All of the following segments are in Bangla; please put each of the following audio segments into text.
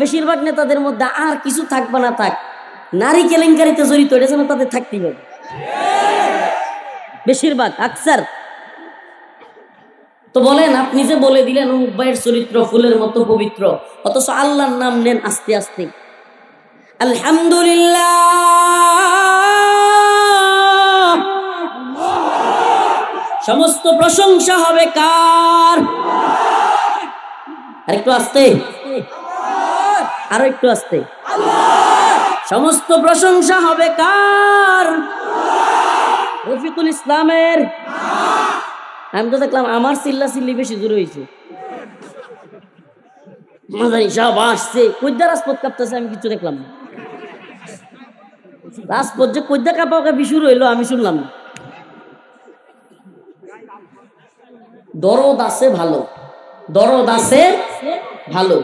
বেশিরভাগ নেতাদের মধ্যে আর কিছু থাকবে না থাক, নারী কেলেঙ্কারিতে জড়িত এটা যেন তাদের থাকতেই হবে, বেশিরভাগ আকসার। তো বলেন, আপনি যে বলে দিলেন অমুক ভাইয়ের চরিত্র ফুলের মতো পবিত্র, অথচ আল্লাহর নাম নেন আস্তে আস্তে। আলহামদুলিল্লাহ, সমস্ত প্রশংসা হবে কার? আরেকটু আস্তে, আরো একটু আস্তে। সমস্ত প্রশংসা হবে কার? রফিকুল ইসলামের। আমি তো দেখলাম আমার চিল্লা চিল্লি বেশি জোরে হয়েছে, সব আসছে। কৈদ্যা রাজপথ কাঁপতেছে, আমি কিছু দেখলাম না। রাজপথ যে কৈদ্যা কাঁপাকাপি শুরু হইলো আমি শুনলাম না। দরদ আছে ভালো, দরদ আছে ভালো,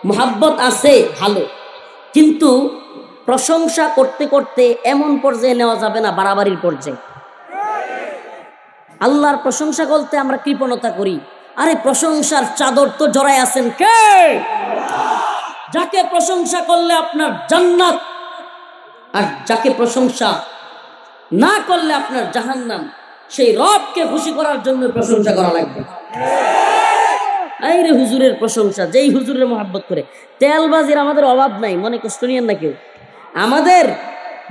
মোহাব্বত আছে ভালো, কিন্তু প্রশংসা করতে করতে এমন পর্যায়ে নেওয়া যাবে না, বাড়াবাড়ির পর্যায়ে। আল্লাহর প্রশংসা করতে আমরা কৃপণতা করি। আরে প্রশংসার চাদর তো জড়ায় আছেন কে? যাকে প্রশংসা করলে আপনার জান্নাত, আর যাকে প্রশংসা না করলে আপনার জাহান্নাম, সেই রবকে খুশি করার জন্য প্রশংসা করা লাগবে। এই রে হুজুরের প্রশংসা, যেই হুজুরের মহাব্বত করে। তেলবাজির আমাদের অভাব নাই, মনে কষ্ট নিয়েন না কেউ। আমাদের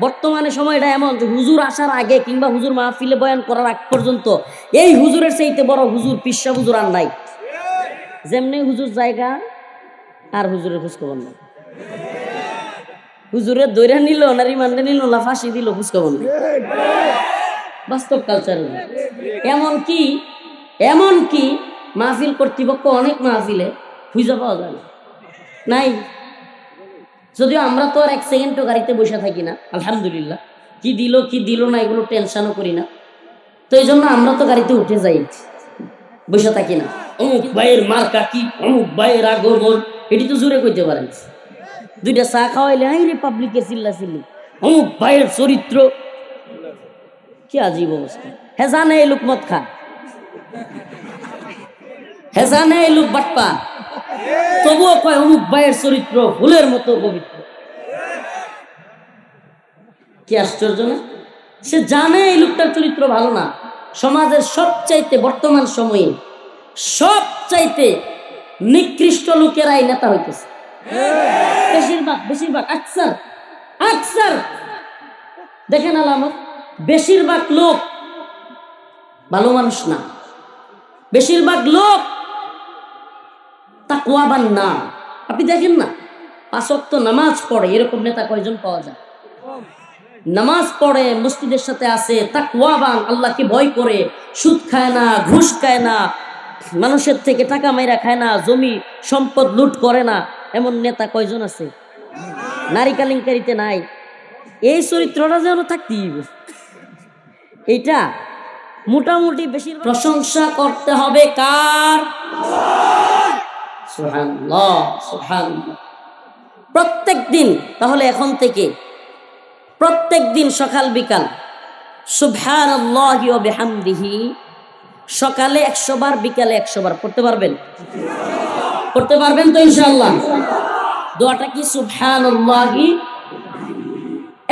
বর্তমানে সময়টা এমন যে হুজুর আসার আগে কিংবা হুজুর মাহফিলে বয়ান করার আগ পর্যন্ত এই হুজুরের চাইতে বড় হুজুর, পিসা হুজুর আর নাই। যেমনি হুজুর জায়গা আর হুজুরের খোঁজখবর নাই। হুজুরের দৈরা নিল না রিমান্ডে নিল না ফাঁসি দিল, খোঁজখবর নেই। বাস্তব কালচার। এমনকি মাহফিল কর্তৃপক্ষ অনেক মাহফিলে খুঁজে পাওয়া যায় না, নাই। যদিও আমরা তো আর এক সেকেন্ডও গাড়িতে বসে থাকি না, আলহামদুলিল্লাহ। কি দিল না এগুলো টেনশনও করি না। তো এই জন্য আমরা তো গাড়িতে উঠে যাই, বসে থাকি না। অমুক ভাইয়ের মার্কা কি, অমুক ভাইয়ের আগমন, এটি তো জোরে কইতে পারেন। দুইটা চা খাওয়াইলে হাই রে পাবলিকের চিল্লা চিল্লি, অমুক ভাইয়ের চরিত্র। কি আজীব অবস্থা। হ্যাঁ জানে এই লোক মদ খা, হ্যাঁ জানে এই লোক বাটপা, তবুও কয় অমুক ভাইয়ের চরিত্র ফুলের মতো পবিত্র। কি আশ্চর্য না? সে জানে এই লোকটার চরিত্র ভালো না। সমাজের সবচাইতে বর্তমান সময়ে সবচাইতে নিকৃষ্ট লোকেরাই নেতা হইতেছে, বেশিরভাগ আকসার দেখেন আলামত। বেশিরভাগ লোক ভালো মানুষ না, বেশিরভাগ লোক তাকওয়াবান না। আপনি দেখেন না, 5 ওয়াক্ত নামাজ পড়ে এরকম নেতা কয়জন পাওয়া যায়? নামাজ পড়ে, মসজিদের সাথে আছে, তাকওয়াবান, আল্লাহকে ভয় করে, সুদ খায় না, ঘুষ খায় না, মানুষের থেকে টাকা মাইরা খায় না, জমি সম্পদ লুট করে না, এমন নেতা কয়জন আছে? নারী কেলেঙ্কারিতে নাই। এই চরিত্রটা যেন থাকতেই হবে। এইটা মোটামুটি বেশি প্রশংসা করতে হবে কার? সুবহানাল্লাহ, সুবহানাল্লাহ। প্রত্যেক দিন, তাহলে এখন থেকে প্রত্যেক দিন সকাল বিকাল সুবহানাল্লাহি ওয়া বিহামদিহি, সকালে 100 বার, বিকালে 100 বার পড়তে পারবেন? পড়তে পারবেন তো ইনশাআল্লাহ? দোয়াটা কি? সুবহানাল্লাহি।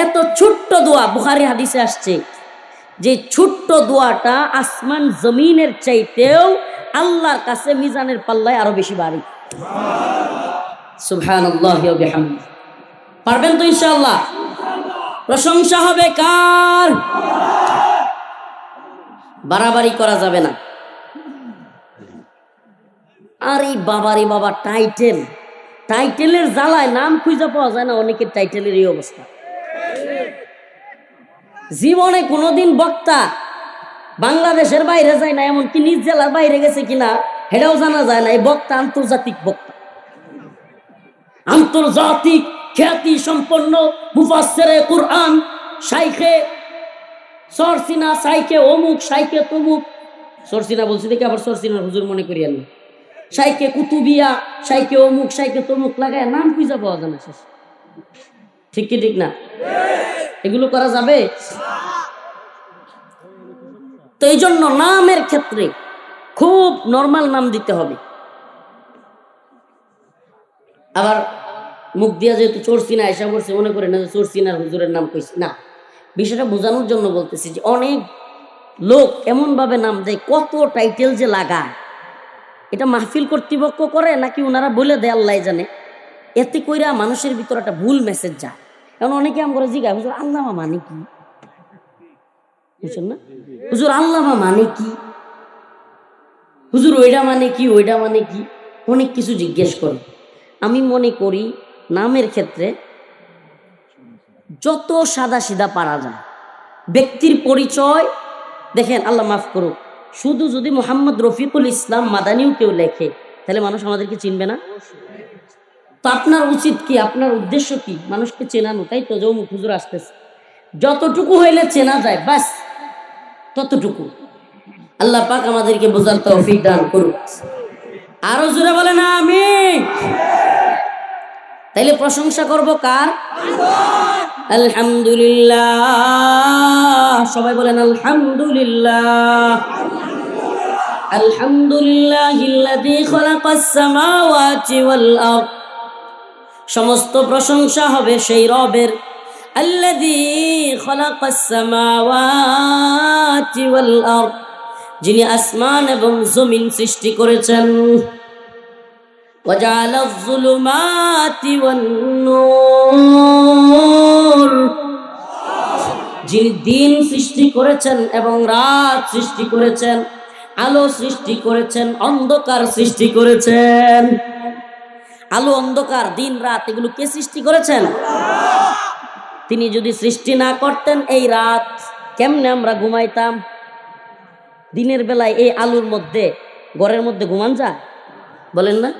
এত ছোট্ট দোয়া, বুখারী হাদিসে আসছে যে ছোট্ট দোয়াটা আসমান জমিনের চাইতেও আল্লাহর কাছে মিজানের পাল্লায় আরো বেশি ভারী। সুবহানাল্লাহি ওয়া বিহামদিহি। পারবেন তো ইনশাআল্লাহ? প্রশংসা হবে কার? বাড়াবাড়ি করা যাবে না। আর এই বাবারে বাবা, টাইটেলের জ্বালায় নাম খুঁজে পাওয়া যায় না অনেকের। টাইটেলের এই অবস্থা। জীবনে কোনোদিন বক্তা বাংলাদেশের বাইরে যায় না, এমনকি নিজ জেলার বাইরে গেছে কিনা সেটাও জানা যায় না। এই বক্তা আন্তর্জাতিক বক্তা, আন্তর্জাতিক খ্যাতি সম্পন্ন মুফাসসিরে কুরআন, শাইখে সরসিনা, শাইখে অমুক, শাইখে তমুক। সরসিনা বলছি দেখি আবার সরসিনার হুজুর মনে করিয়েন না। শাইখে কুতুবিয়া, শাইখে অমুক, শাইখে তমুক লাগায় নাম খুঁজে পাওয়া যায় না শেষ। ঠিক কি ঠিক না? এগুলো করা যাবে? তো এই জন্য নামের ক্ষেত্রে খুব নরমাল নাম দিতে হবে। আবার মুখ দিয়া যেহেতু চোরসিনা এসা করছে মনে করেন না যে চোরসিনার হুজুরের নাম কইছি না, বিষয়টা বোঝানোর জন্য বলতেছি যে অনেক লোক এমনভাবে নাম দেয়, কত টাইটেল যে লাগায়, এটা মাহফিল কর্তৃপক্ষ করে নাকি ওনারা বলে দেয় আল্লাহ জানে। এতে কইরা মানুষের ভিতরে একটা ভুল মেসেজ যায়। এখন অনেকে আম করে জিজ্ঞাসা, হুজুর আল্লামা মানে কি? বুঝছেন না? হুজুর আল্লামা মানে কি? হুজুর ওইটা মানে কি, ওইটা মানে কি? অনেক কিছু জিজ্ঞেস করে। আমি মনে করি নামের ক্ষেত্রে যত সাদা সিধা পারা যায়, ব্যক্তির পরিচয় দেখেন, আল্লাহ মাফ করুক, শুধু যদি মোহাম্মদ রফিকুল ইসলাম মাদানিও কেউ লেখে তাহলে মানুষ আমাদেরকে চিনবে না? তো আপনার উচিত কি, আপনার উদ্দেশ্য কি? মানুষকে চেনানো, তাই তো? যৌমুখ হুজুর আসতেছে, যতটুকু হইলে চেনা যায় বাস ততটুকু। আল্লাহ পাক আমাদেরকে বোঝার তৌফিক দান করুক। আরো জোরে বলেন আমিন। তাইলে প্রশংসা করব কার? আলহামদুলিল্লাহ। সবাই বলেন আলহামদুলিল্লাহ। আলহামদুলিল্লাহিল্লাযী খালাকাস সামাওয়াতি ওয়াল আরদ। সমস্ত প্রশংসা হবে সেই রবের, আল্লাযী খালাকাস সামাওয়াতি ওয়াল আরদ, যিনি আসমান এবং জমিন সৃষ্টি করেছেন। ওয়াজালায যুলুমাতি ওয়ান নূর, যিনি দিন সৃষ্টি করেছেন এবং রাত সৃষ্টি করেছেন, আলো সৃষ্টি করেছেন, অন্ধকার সৃষ্টি করেছেন। আলো অন্ধকার দিন রাত এগুলো কে সৃষ্টি করেছেন? তিনি যদি সৃষ্টি না করতেন এই রাত, কেমনে আমরা ঘুমাইতাম? দিনের বেলায় এই আলোর মধ্যে ঘরের মধ্যে ঘুমান যায়? বলেন না?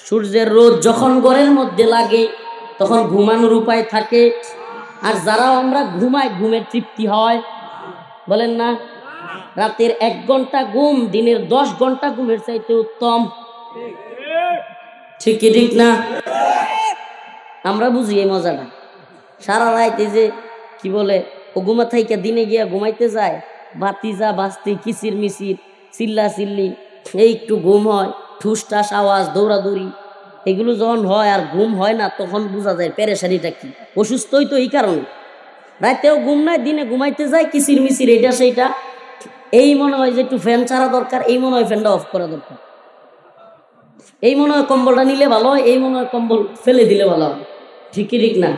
সূর্যের রোদ যখন ঘরের মধ্যে লাগে তখন ঘুমানোর উপায় থাকে। আর যারাও আমরা ঘুমাই, ঘুমের তৃপ্তি হয়? বলেন না? রাতের 1 ঘন্টা ঘুম দিনের 10 ঘন্টা ঘুমের চাইতে উত্তম। ঠিক কি ঠিক না? আমরা বুঝি এই মজাটা। সারা রাইতে যে কি বলে ও ঘুমা থাইকা দিনে গিয়া ঘুমাইতে যায়, বাতিজা বাস্তি কিচির মিচির চিল্লা চিল্লি, এই একটু ঘুম হয়, ঠুস ঠাস আওয়াজ, দৌড়াদৌড়ি, এগুলো যখন হয় আর ঘুম হয় না তখন বোঝা যায় পেরেশানিটা কি। অসুস্থই তো এই কারণে। রাতেও ঘুম নাই, দিনে ঘুমাইতে যায় কিচির মিচির, এটা সেইটা। এই মনে হয় যে একটু ফ্যান ছাড়া দরকার, এই মনে হয় ফ্যানটা অফ করা দরকার, এই মনে হয় কম্বলটা নিলে ভালো হয়, এই মনে হয় কম্বল ফেলে দিলে ভালো হয়। ঠিক কি ঠিক না?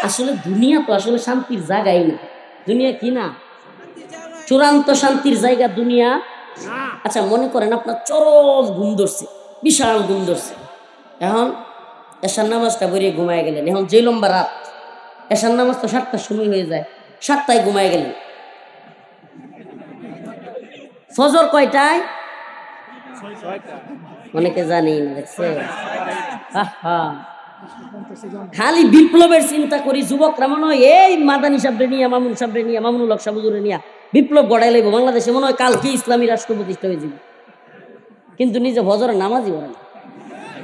আসলে দুনিয়া তো আসলে শান্তির জায়গাই না। দুনিয়া কি না? চূড়ান্ত শান্তির জায়গা দুনিয়া। আচ্ছা মনে করেন আপনার চরম ঘুম ধরছে, বিশাল ঘুম ধরছে, এখন এশার নামাজটা বেরিয়ে ঘুমায় গেলেন। এখন যে লম্বা রাত, এশার নামাজ তো 7টার সময় হয়ে যায়, 7টায় ঘুমায় গেলেন। ফজর কয়টায়? অনেকে জানেই না, দেখছে? খালি বিপ্লবের চিন্তা করি যুবকরা, মনে হয় এই মাদানী সাহেবরে নিয়ে, মামুন সাহেবরে নিয়ে, মামুনুল হক সাহেব হুজুরে নিয়ে বিপ্লব গড়াই লাগবো বাংলাদেশে, মনে হয় কালকে ইসলামী রাষ্ট্র প্রতিষ্ঠা হয়ে যাবে। কিন্তু নিজে ফজরের নামাজই পড়ে না।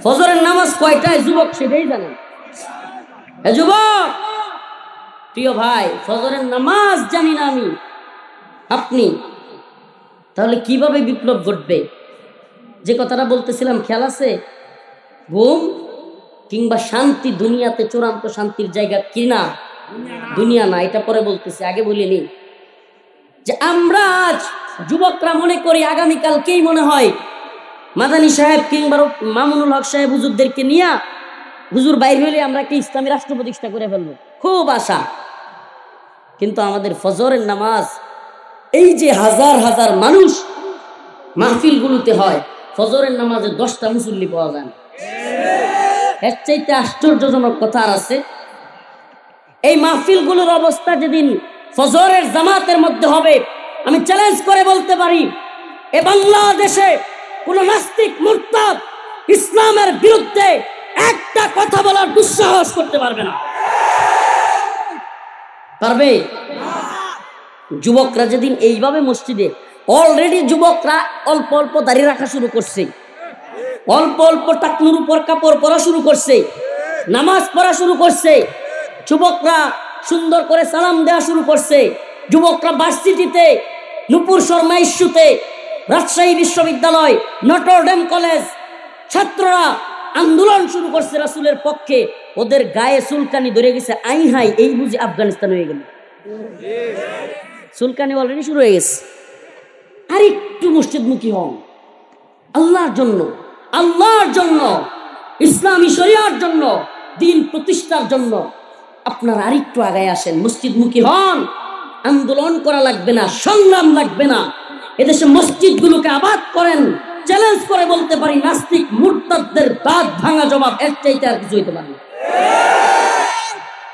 ফজরের নামাজ কয়টায় যুবক সেটাই জানেন। যুবক প্রিয় ভাই, ফজরের নামাজ জানি না আমি, আপনি, তাহলে কিভাবে বিপ্লব ঘটবে? যে কথাটা বলতেছিলাম খেয়াল আছে? ঘুম কিংবা শান্তি দুনিয়াতে চূড়ান্ত শান্তির জায়গা কিনা? দুনিয়া না, এটা পরে বলতেছি, আগে বলিনি যে আমরা আজ যুবকরা মনে করি আগামীকালকেই মনে হয় মাদানী সাহেব কিংবা মামুনুল হক সাহেব হুজুরদেরকে নিয়ে, হুজুর বাইর হইলে আমরা একটা ইসলামী রাষ্ট্র প্রতিষ্ঠা করে ফেলবো, খুব আশা। কিন্তু আমাদের ফজরের নামাজ, এই যে হাজার হাজার মানুষ মাহফিলগুলোতে হয়, ফজরের নামাজে 10টা মুসল্লি পাওয়া যায় না। এর চাইতে আশ্চর্যজনক কথা আর আছে? এই মাহফিলগুলোর অবস্থা যেদিন ফজরের জামাতের মধ্যে হবে, আমি চ্যালেঞ্জ করে বলতে পারি এ বাংলাদেশে কোন নাস্তিক মুরতাদ ইসলামের বিরুদ্ধে একটা কথা বলার দুঃসাহস করতে পারবে না। পারবে? যুবকরা যেদিন এইভাবে মসজিদে, অলরেডি যুবকরা অল্প অল্প দাঁড়িয়ে রাখা শুরু করছে, অল্প অল্প টাকনুর উপর কাপড় পরা শুরু করছে, নামাজ পড়া শুরু করছে, যুবকরা সুন্দর করে সালাম দেওয়া শুরু করছে, যুবকরা ভার্সিটিতে, নূপুর শর্মা ইস্যুতে, রাজশাহী বিশ্ববিদ্যালয়, নটরডেম কলেজ, ছাত্ররা আন্দোলন শুরু করছে রাসূলের পক্ষে, ওদের গায়ে চুলকানি ধরে গেছে, আই হাই এই বুঝি আফগানিস্তান হয়ে গেল। চুলকানি অলরেডি শুরু হয়ে গেছে। আর একটু মসজিদমুখী হন, আল্লাহর জন্য, আল্লাহর জন্য, ইসলামী শরিয়ার জন্য, দিন প্রতিষ্ঠার জন্য আপনারা আরেকটু আগায় আসেন, মসজিদমুখী হন। আন্দোলন করা লাগবে না, সংগ্রাম লাগবে না। এদেশে মসজিদগুলোকে আবাদ করেন। চ্যালেঞ্জ করে বলতে পারি, নাস্তিক মুরতাদদের দাঁত ভাঙা জবাব এর চাইতে আর কিছু হইতে পারে না।